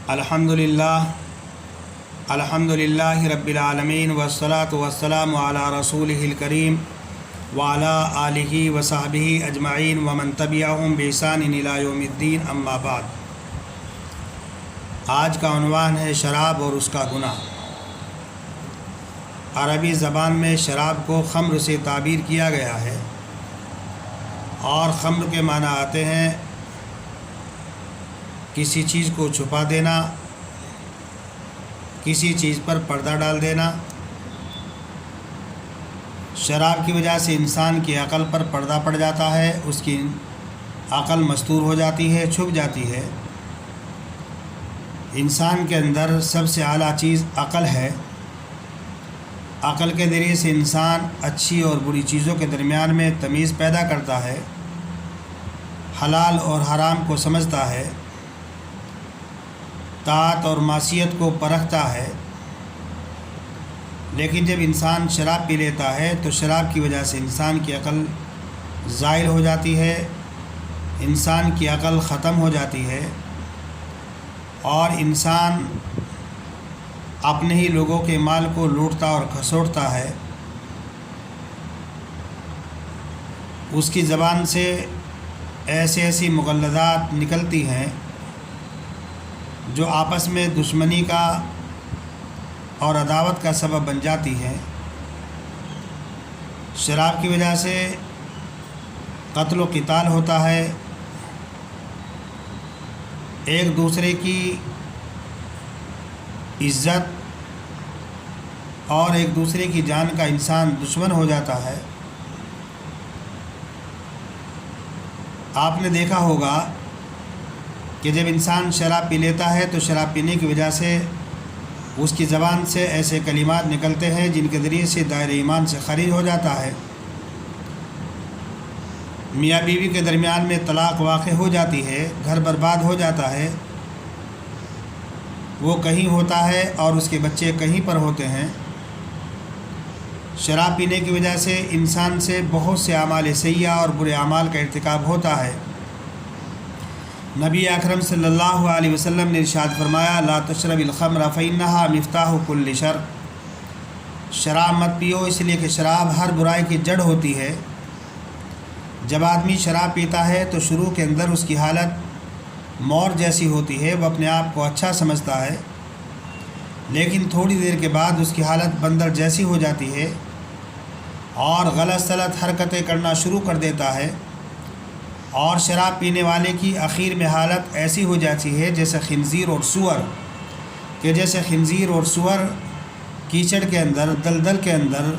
الحمدللہ رب العالمین والصلاة والسلام علی رسولہ الکریم وعلی آلہ وصحبہ اجمعین ومن تبعہم بإحسان الی یوم الدین، اما بعد۔ آج کا عنوان ہے شراب اور اس کا گناہ۔ عربی زبان میں شراب کو خمر سے تعبیر کیا گیا ہے، اور خمر کے معنی آتے ہیں کسی چیز کو چھپا دینا، کسی چیز پر پردہ ڈال دینا۔ شراب کی وجہ سے انسان کی عقل پر پردہ پڑ جاتا ہے، اس کی عقل مستور ہو جاتی ہے، چھپ جاتی ہے۔ انسان کے اندر سب سے اعلیٰ چیز عقل ہے۔ عقل کے ذریعے سے انسان اچھی اور بری چیزوں کے درمیان میں تمیز پیدا کرتا ہے، حلال اور حرام کو سمجھتا ہے، طاعت اور معصیت کو پرکھتا ہے۔ لیکن جب انسان شراب پی لیتا ہے تو شراب کی وجہ سے انسان کی عقل زائل ہو جاتی ہے، انسان کی عقل ختم ہو جاتی ہے، اور انسان اپنے ہی لوگوں کے مال کو لوٹتا اور گھسوٹتا ہے۔ اس کی زبان سے ایسی مغلظات نکلتی ہیں جو آپس میں دشمنی کا اور عداوت کا سبب بن جاتی ہے۔ شراب کی وجہ سے قتل و قتال ہوتا ہے، ایک دوسرے کی عزت اور ایک دوسرے کی جان کا انسان دشمن ہو جاتا ہے۔ آپ نے دیکھا ہوگا کہ جب انسان شراب پی لیتا ہے تو شراب پینے کی وجہ سے اس کی زبان سے ایسے کلمات نکلتے ہیں جن کے ذریعے سے دائرہ ایمان سے خارج ہو جاتا ہے۔ میاں بیوی کے درمیان میں طلاق واقع ہو جاتی ہے، گھر برباد ہو جاتا ہے، وہ کہیں ہوتا ہے اور اس کے بچے کہیں پر ہوتے ہیں۔ شراب پینے کی وجہ سے انسان سے بہت سے اعمال سیئہ اور برے اعمال کا ارتکاب ہوتا ہے۔ نبی اکرم صلی اللہ علیہ وسلم نے ارشاد فرمایا، لا تشرب الخمر فإنها مفتاح كل شر۔ شراب مت پیو، اس لیے کہ شراب ہر برائی کی جڑ ہوتی ہے۔ جب آدمی شراب پیتا ہے تو شروع کے اندر اس کی حالت مور جیسی ہوتی ہے، وہ اپنے آپ کو اچھا سمجھتا ہے، لیکن تھوڑی دیر کے بعد اس کی حالت بندر جیسی ہو جاتی ہے اور غلط سلط حرکتیں کرنا شروع کر دیتا ہے، اور شراب پینے والے کی آخر میں حالت ایسی ہو جاتی ہے جیسے خنزیر اور سور، کہ جیسے خنزیر اور سور کیچڑ کے اندر، دلدل کے اندر،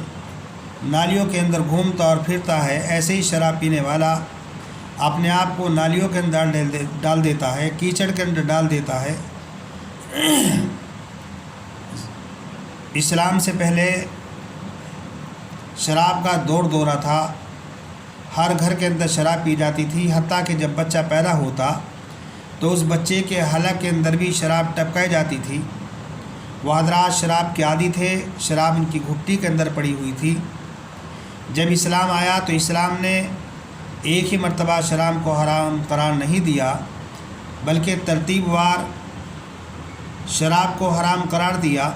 نالیوں کے اندر گھومتا اور پھرتا ہے، ایسے ہی شراب پینے والا اپنے آپ کو نالیوں کے اندر ڈال دیتا ہے، کیچڑ کے اندر ڈال دیتا ہے۔ اسلام سے پہلے شراب کا دورہ تھا، ہر گھر کے اندر شراب پی جاتی تھی، حتیٰ کہ جب بچہ پیدا ہوتا تو اس بچے کے حلق کے اندر بھی شراب ٹپکائی جاتی تھی۔ وہ حضرات شراب کے عادی تھے، شراب ان کی گھٹی کے اندر پڑی ہوئی تھی۔ جب اسلام آیا تو اسلام نے ایک ہی مرتبہ شراب کو حرام قرار نہیں دیا، بلکہ ترتیب وار شراب کو حرام قرار دیا۔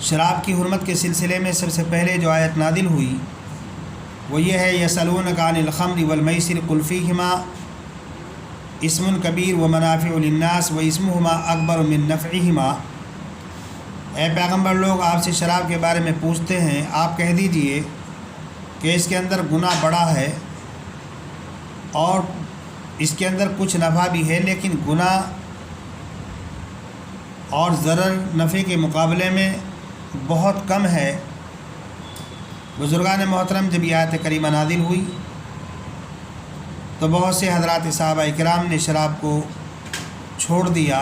شراب کی حرمت کے سلسلے میں سب سے پہلے جو آیت نازل ہوئی وہ یہ ہے، یسألونک عن الخمر والمیسر قل فیہما اسم کبیر ومنافع للناس واسمہما اکبر من نفعہما۔ اے پیغمبر، لوگ آپ سے شراب کے بارے میں پوچھتے ہیں، آپ کہہ دیجئے کہ اس کے اندر گناہ بڑا ہے اور اس کے اندر کچھ نفع بھی ہے، لیکن گناہ اور ضرر نفع کے مقابلے میں بہت کم ہے۔ بزرگان محترم، جب یہ آیت کریمہ نازل ہوئی تو بہت سے حضرات صحابہ کرام نے شراب کو چھوڑ دیا۔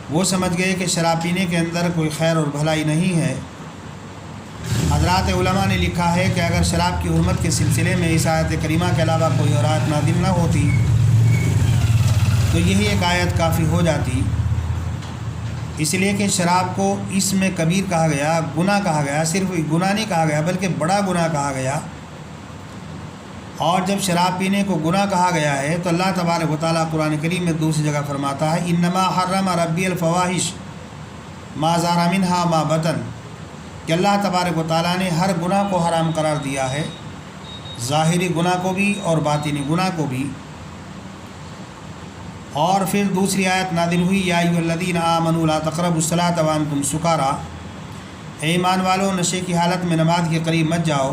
وہ سمجھ گئے کہ شراب پینے کے اندر کوئی خیر اور بھلائی نہیں ہے۔ حضرات علماء نے لکھا ہے کہ اگر شراب کی حرمت کے سلسلے میں اس آیت کریمہ کے علاوہ کوئی اور آیت نازل نہ ہوتی تو یہی ایک آیت کافی ہو جاتی، اس لیے کہ شراب کو اسم کبیر کہا گیا، گناہ کہا گیا، صرف گناہ نہیں کہا گیا بلکہ بڑا گناہ کہا گیا۔ اور جب شراب پینے کو گناہ کہا گیا ہے تو اللہ تبارک و تعالیٰ قرآن کریم میں دوسری جگہ فرماتا ہے انما حرم ربی الفواحش ما ظہر منہا ما بطن، کہ اللہ تبارک و تعالیٰ نے ہر گناہ کو حرام قرار دیا ہے، ظاہری گناہ کو بھی اور باطنی گناہ کو بھی۔ اور پھر دوسری آیت نازل ہوئی یا ایھا الذین آمنوا لا تقربوا الصلاۃ وانتم سکارا، اے ایمان والو نشے کی حالت میں نماز کے قریب مت جاؤ۔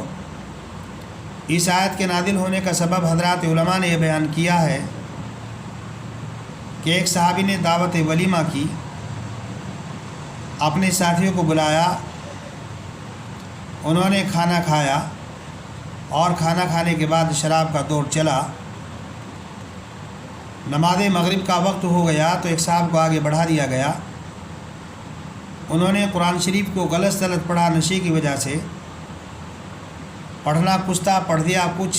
اس آیت کے نازل ہونے کا سبب حضرات علماء نے یہ بیان کیا ہے کہ ایک صحابی نے دعوت ولیمہ کی، اپنے ساتھیوں کو بلایا، انہوں نے کھانا کھایا اور کھانا کھانے کے بعد شراب کا دور چلا۔ نماز مغرب کا وقت ہو گیا تو ایک صاحب کو آگے بڑھا دیا گیا، انہوں نے قرآن شریف کو غلط سلط پڑھا، نشے کی وجہ سے پڑھنا کچھ تھا، پڑھ دیا کچھ،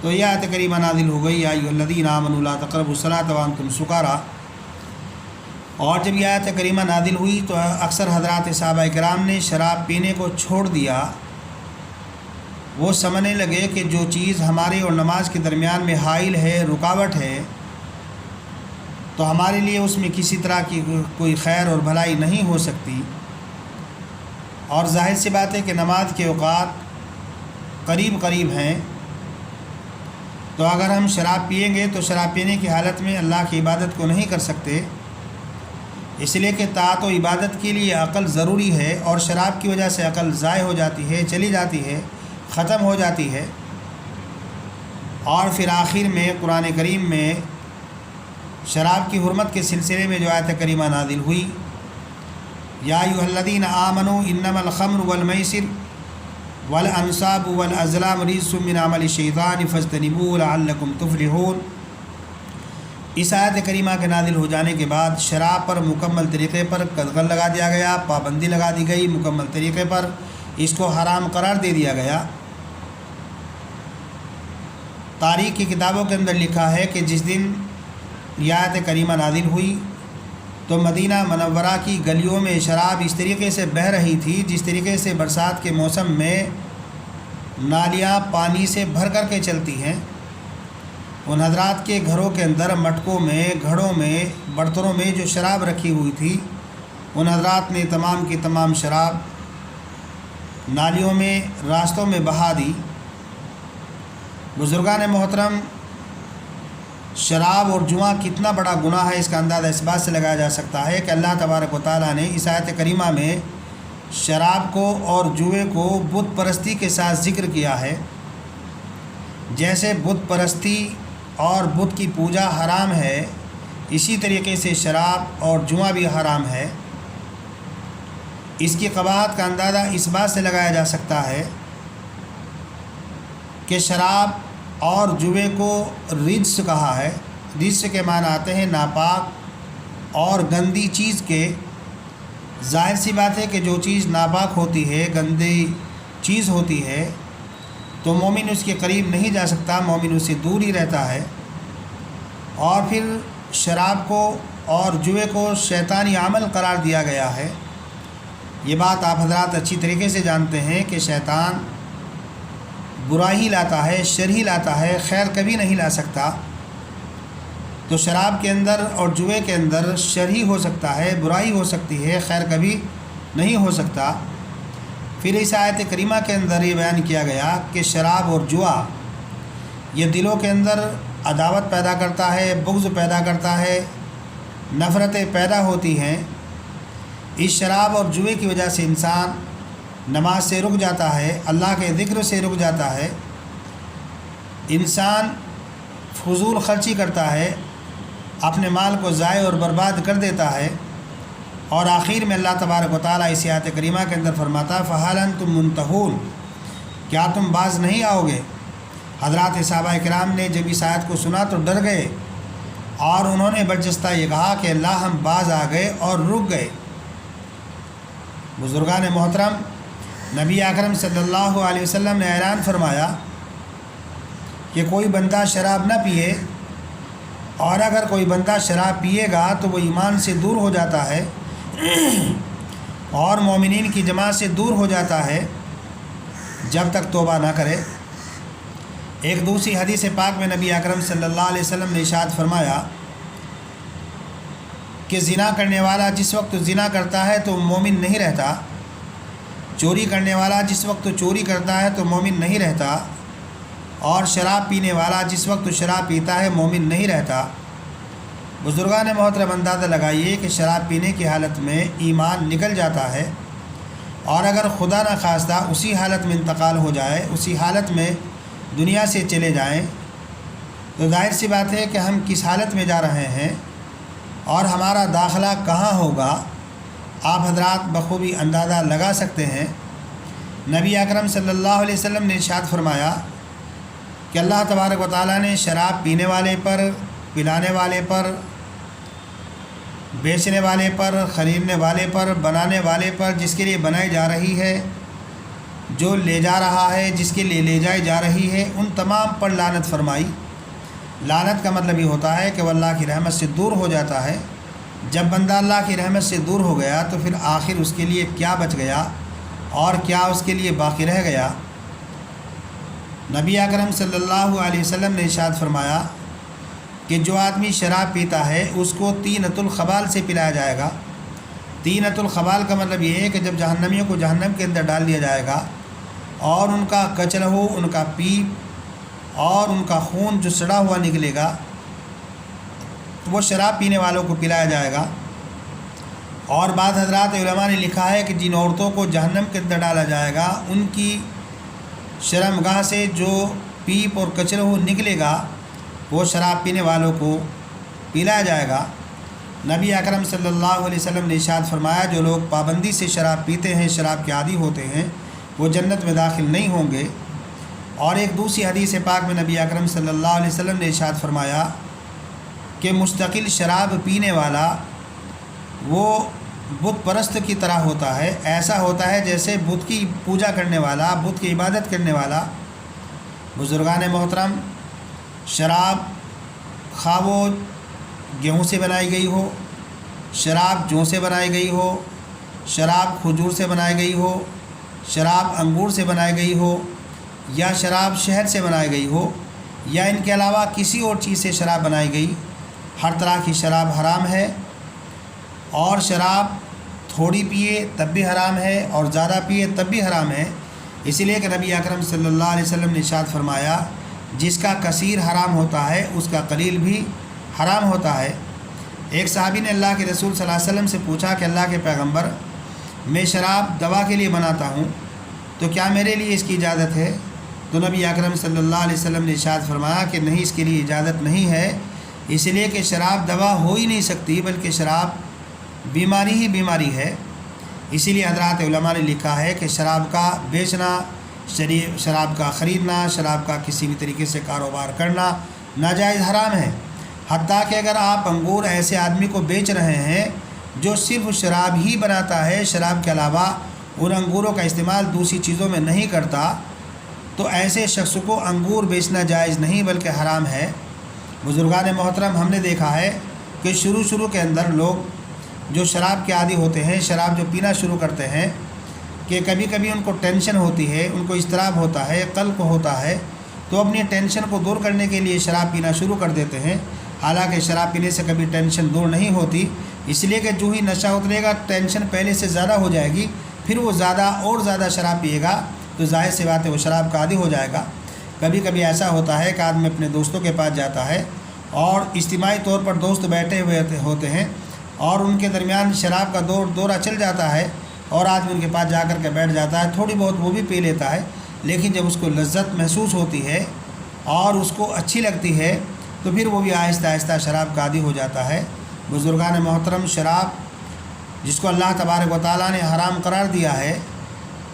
تو یہ آیت کریمہ نازل ہو گئی یا ایھا الذین آمنوا لا تقربوا الصلاۃ وانتم سکارا۔ اور جب یہ آیت کریمہ نازل ہوئی تو اکثر حضرات صحابہ کرام نے شراب پینے کو چھوڑ دیا، وہ سمجھنے لگے کہ جو چیز ہمارے اور نماز کے درمیان میں حائل ہے، رکاوٹ ہے، تو ہمارے لیے اس میں کسی طرح کی کوئی خیر اور بھلائی نہیں ہو سکتی۔ اور ظاہر سی بات ہے کہ نماز کے اوقات قریب قریب ہیں، تو اگر ہم شراب پئیں گے تو شراب پینے کی حالت میں اللہ کی عبادت کو نہیں کر سکتے، اس لیے کہ طاعت و عبادت کے لیے عقل ضروری ہے، اور شراب کی وجہ سے عقل ضائع ہو جاتی ہے، چلی جاتی ہے، ختم ہو جاتی ہے۔ اور پھر آخر میں قرآن کریم میں شراب کی حرمت کے سلسلے میں جو آیت کریمہ نازل ہوئی یا ایھا الذین آمنوا انما الخمر والمیسر والانصاب والازلام رجس من عمل الشیطان فاجتنبوہ لعلکم تفلحون۔ اس آیت کریمہ کے نازل ہو جانے کے بعد شراب پر مکمل طریقے پر قدغن لگا دیا گیا، پابندی لگا دی گئی، مکمل طریقے پر اس کو حرام قرار دے دیا گیا۔ تاریخ کی کتابوں کے اندر لکھا ہے کہ جس دن یہ آیت کریمہ نازل ہوئی تو مدینہ منورہ کی گلیوں میں شراب اس طریقے سے بہہ رہی تھی جس طریقے سے برسات کے موسم میں نالیاں پانی سے بھر کر کے چلتی ہیں۔ ان حضرات کے گھروں کے اندر مٹکوں میں، گھڑوں میں، برتنوں میں جو شراب رکھی ہوئی تھی، ان حضرات نے تمام کی تمام شراب نالیوں میں، راستوں میں بہا دی۔ بزرگان محترم، شراب اور جوا کتنا بڑا گناہ ہے اس کا اندازہ اس بات سے لگایا جا سکتا ہے کہ اللہ تبارک و تعالیٰ نے اس آیت کریمہ میں شراب کو اور جوئے کو بت پرستی کے ساتھ ذکر کیا ہے۔ جیسے بت پرستی اور بت کی پوجا حرام ہے، اسی طریقے سے شراب اور جوا بھی حرام ہے۔ اس کی قباحت کا اندازہ اس بات سے لگایا جا سکتا ہے کہ شراب اور جوئے کو رجس کہا ہے۔ رجس کے معنی آتے ہیں ناپاک اور گندی چیز کے۔ ظاہر سی بات ہے کہ جو چیز ناپاک ہوتی ہے، گندی چیز ہوتی ہے، تو مومن اس کے قریب نہیں جا سکتا، مومن اس سے دور ہی رہتا ہے۔ اور پھر شراب کو اور جوئے کو شیطانی عمل قرار دیا گیا ہے۔ یہ بات آپ حضرات اچھی طریقے سے جانتے ہیں کہ شیطان برائی لاتا ہے، شر ہی لاتا ہے، خیر کبھی نہیں لا سکتا۔ تو شراب کے اندر اور جوئے کے اندر شر ہی ہو سکتا ہے، برائی ہو سکتی ہے، خیر کبھی نہیں ہو سکتا۔ پھر اس آیت کریمہ کے اندر یہ بیان کیا گیا کہ شراب اور جوا یہ دلوں کے اندر عداوت پیدا کرتا ہے، بغض پیدا کرتا ہے، نفرتیں پیدا ہوتی ہیں۔ اس شراب اور جوئے کی وجہ سے انسان نماز سے رک جاتا ہے، اللہ کے ذکر سے رک جاتا ہے، انسان فضول خرچی کرتا ہے، اپنے مال کو ضائع اور برباد کر دیتا ہے۔ اور آخر میں اللہ تبارک و تعالیٰ اس آیت کریمہ کے اندر فرماتا فَهَلْ أَنْتُمْ مُنْتَهُونَ، کیا تم باز نہیں آؤ گے؟ حضرات صحابہ کرام نے جب اس آیت کو سنا تو ڈر گئے اور انہوں نے برجستہ یہ کہا کہ اللہ ہم باز آ گئے اور رک گئے۔ بزرگان محترم، نبی اکرم صلی اللہ علیہ وسلم نے اعلان فرمایا کہ کوئی بندہ شراب نہ پیے، اور اگر کوئی بندہ شراب پیے گا تو وہ ایمان سے دور ہو جاتا ہے اور مومنین کی جماعت سے دور ہو جاتا ہے جب تک توبہ نہ کرے۔ ایک دوسری حدیث پاک میں نبی اکرم صلی اللہ علیہ وسلم نے ارشاد فرمایا کہ زنا کرنے والا جس وقت زنا کرتا ہے تو مومن نہیں رہتا، چوری کرنے والا جس وقت چوری کرتا ہے تو مومن نہیں رہتا، اور شراب پینے والا جس وقت شراب پیتا ہے مومن نہیں رہتا۔ بزرگان محترم اندازہ لگائیے کہ شراب پینے کی حالت میں ایمان نکل جاتا ہے، اور اگر خدا نہ خواستہ اسی حالت میں انتقال ہو جائے، اسی حالت میں دنیا سے چلے جائیں، تو ظاہر سی بات ہے کہ ہم کس حالت میں جا رہے ہیں اور ہمارا داخلہ کہاں ہوگا، آپ حضرات بخوبی اندازہ لگا سکتے ہیں۔ نبی اکرم صلی اللہ علیہ وسلم نے ارشاد فرمایا کہ اللہ تبارک و تعالیٰ نے شراب پینے والے پر، پلانے والے پر، بیچنے والے پر، خریدنے والے پر، بنانے والے پر، جس کے لیے بنائی جا رہی ہے، جو لے جا رہا ہے، جس کے لیے لے جائی جا رہی ہے، ان تمام پر لعنت فرمائی۔ لعنت کا مطلب یہ ہوتا ہے کہ وہ اللہ کی رحمت سے دور ہو جاتا ہے۔ جب بندہ اللہ کی رحمت سے دور ہو گیا تو پھر آخر اس کے لیے کیا بچ گیا اور کیا اس کے لیے باقی رہ گیا؟ نبی اکرم صلی اللہ علیہ وسلم نے ارشاد فرمایا کہ جو آدمی شراب پیتا ہے اس کو طینۃ الخبال سے پلایا جائے گا۔ طینۃ الخبال کا مطلب یہ ہے کہ جب جہنمیوں کو جہنم کے اندر ڈال دیا جائے گا اور ان کا کچلہو، ان کا پیپ اور ان کا خون جو سڑا ہوا نکلے گا تو وہ شراب پینے والوں کو پلایا جائے گا۔ اور بعض حضرات علماء نے لکھا ہے کہ جن عورتوں کو جہنم کے اندر ڈالا جائے گا ان کی شرمگاہ سے جو پیپ اور کچلہو نکلے گا وہ شراب پینے والوں کو پلایا جائے گا۔ نبی اکرم صلی اللہ علیہ وسلم نے ارشاد فرمایا جو لوگ پابندی سے شراب پیتے ہیں، شراب کے عادی ہوتے ہیں، وہ جنت میں داخل نہیں ہوں گے۔ اور ایک دوسری حدیث پاک میں نبی اکرم صلی اللہ علیہ وسلم نے ارشاد فرمایا کہ مستقل شراب پینے والا وہ بت پرست کی طرح ہوتا ہے، ایسا ہوتا ہے جیسے بت کی پوجا کرنے والا، بت کی عبادت کرنے والا۔ بزرگان محترم، شراب خواہ وہ گیہوں سے بنائی گئی ہو، شراب جو سے بنائی گئی ہو، شراب کھجور سے بنائی گئی ہو، شراب انگور سے بنائی گئی ہو، یا شراب شہد سے بنائی گئی ہو، یا ان کے علاوہ کسی اور چیز سے شراب بنائی گئی، ہر طرح کی شراب حرام ہے۔ اور شراب تھوڑی پیے تب بھی حرام ہے اور زیادہ پیے تب بھی حرام ہے، اسی لیے کہ نبی اکرم صلی اللہ علیہ وسلم نے ارشاد فرمایا جس کا کثیر حرام ہوتا ہے اس کا قلیل بھی حرام ہوتا ہے۔ ایک صحابی نے اللہ کے رسول صلی اللہ علیہ وسلم سے پوچھا کہ اللہ کے پیغمبر، میں شراب دوا کے لیے بناتا ہوں تو کیا میرے لیے اس کی اجازت ہے؟ تو نبی اکرم صلی اللہ علیہ وسلم نے ارشاد فرمایا کہ نہیں، اس کے لیے اجازت نہیں ہے، اس لیے کہ شراب دوا ہو ہی نہیں سکتی، بلکہ شراب بیماری ہی بیماری ہے۔ اسی لیے حضرات علماء نے لکھا ہے کہ شراب کا بیچنا، شراب کا خریدنا، شراب کا کسی بھی طریقے سے کاروبار کرنا ناجائز حرام ہے۔ حتیٰ کہ اگر آپ انگور ایسے آدمی کو بیچ رہے ہیں جو صرف شراب ہی بناتا ہے، شراب کے علاوہ ان انگوروں کا استعمال دوسری چیزوں میں نہیں کرتا، تو ایسے شخص کو انگور بیچنا جائز نہیں بلکہ حرام ہے۔ بزرگان محترم، ہم نے دیکھا ہے کہ شروع کے اندر لوگ جو شراب کے عادی ہوتے ہیں، شراب جو پینا شروع کرتے ہیں، کہ کبھی کبھی ان کو ٹینشن ہوتی ہے، ان کو اضطراب ہوتا ہے، قلق ہوتا ہے، تو اپنی ٹینشن کو دور کرنے کے لیے شراب پینا شروع کر دیتے ہیں۔ حالانکہ شراب پینے سے کبھی ٹینشن دور نہیں ہوتی، اس لیے کہ جو ہی نشہ اترے گا ٹینشن پہلے سے زیادہ ہو جائے گی، پھر وہ زیادہ شراب پیے گا تو ظاہر سی بات ہے وہ شراب کا عادی ہو جائے گا۔ کبھی کبھی ایسا ہوتا ہے کہ آدمی اپنے دوستوں کے پاس جاتا ہے اور اجتماعی طور پر دوست بیٹھے ہوئے ہوتے ہیں اور ان کے درمیان شراب کا دورہ چل جاتا ہے اور آدمی ان کے پاس جا کر کے بیٹھ جاتا ہے، تھوڑی بہت وہ بھی پی لیتا ہے، لیکن جب اس کو لذت محسوس ہوتی ہے اور اس کو اچھی لگتی ہے تو پھر وہ بھی آہستہ آہستہ شراب کا عادی ہو جاتا ہے۔ بزرگان محترم، شراب جس کو اللہ تبارک و تعالیٰ نے حرام قرار دیا ہے،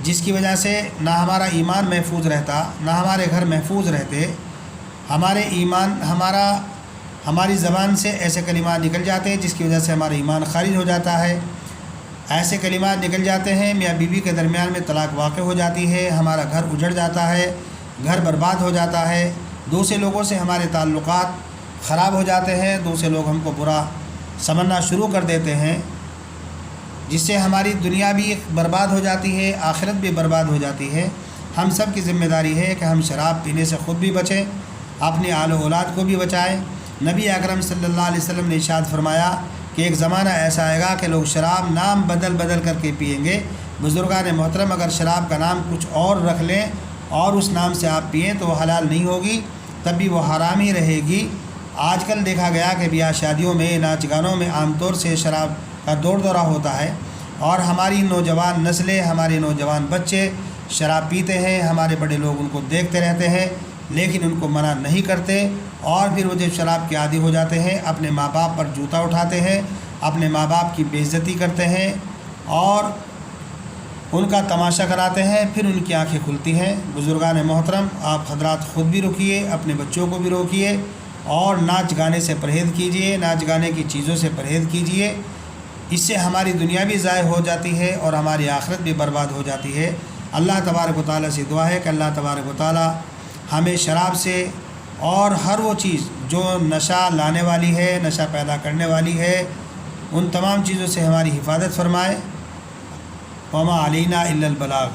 جس کی وجہ سے نہ ہمارا ایمان محفوظ رہتا، نہ ہمارے گھر محفوظ رہتے، ہماری زبان سے ایسے کلمات نکل جاتے ہیں جس کی وجہ سے ہمارا ایمان خارج ہو جاتا ہے، ایسے کلمات نکل جاتے ہیں میاں بیوی کے درمیان میں طلاق واقع ہو جاتی ہے، ہمارا گھر اجڑ جاتا ہے، گھر برباد ہو جاتا ہے، دوسرے لوگوں سے ہمارے تعلقات خراب ہو جاتے ہیں، دوسرے لوگ ہم کو برا سمجھنا شروع کر دیتے ہیں، جس سے ہماری دنیا بھی برباد ہو جاتی ہے، آخرت بھی برباد ہو جاتی ہے۔ ہم سب کی ذمہ داری ہے کہ ہم شراب پینے سے خود بھی بچیں، اپنے آل و اولاد کو بھی بچائیں۔ نبی اکرم صلی اللہ علیہ وسلم نے ارشاد فرمایا کہ ایک زمانہ ایسا آئے گا کہ لوگ شراب نام بدل بدل کر کے پئیں گے۔ بزرگان محترم، اگر شراب کا نام کچھ اور رکھ لیں اور اس نام سے آپ پئیں تو وہ حلال نہیں ہوگی، تب بھی وہ حرام ہی رہے گی۔ آج کل دیکھا گیا کہ بیاہ شادیوں میں، ناچ گانوں میں عام طور سے شراب کا دور دورہ ہوتا ہے، اور ہماری نوجوان نسلیں، ہمارے نوجوان بچے شراب پیتے ہیں۔ ہمارے بڑے لوگ ان کو دیکھتے رہتے ہیں لیکن ان کو منع نہیں کرتے، اور پھر وہ جب شراب کے عادی ہو جاتے ہیں اپنے ماں باپ پر جوتا اٹھاتے ہیں، اپنے ماں باپ کی بے عزتی کرتے ہیں اور ان کا تماشا کراتے ہیں، پھر ان کی آنکھیں کھلتی ہیں۔ بزرگان محترم، آپ حضرات خود بھی روکیے، اپنے بچوں کو بھی روکیے، اور ناچ گانے سے پرہیز کیجیے، ناچ گانے کی چیزوں سے پرہیز کیجیے۔ اس سے ہماری دنیا بھی ضائع ہو جاتی ہے اور ہماری آخرت بھی برباد ہو جاتی ہے۔ اللہ تبارک و تعالیٰ سے دعا ہے کہ اللہ تبارک و تعالیٰ ہمیں شراب سے اور ہر وہ چیز جو نشہ لانے والی ہے، نشہ پیدا کرنے والی ہے، ان تمام چیزوں سے ہماری حفاظت فرمائے۔ وما علینا الا البلاغ۔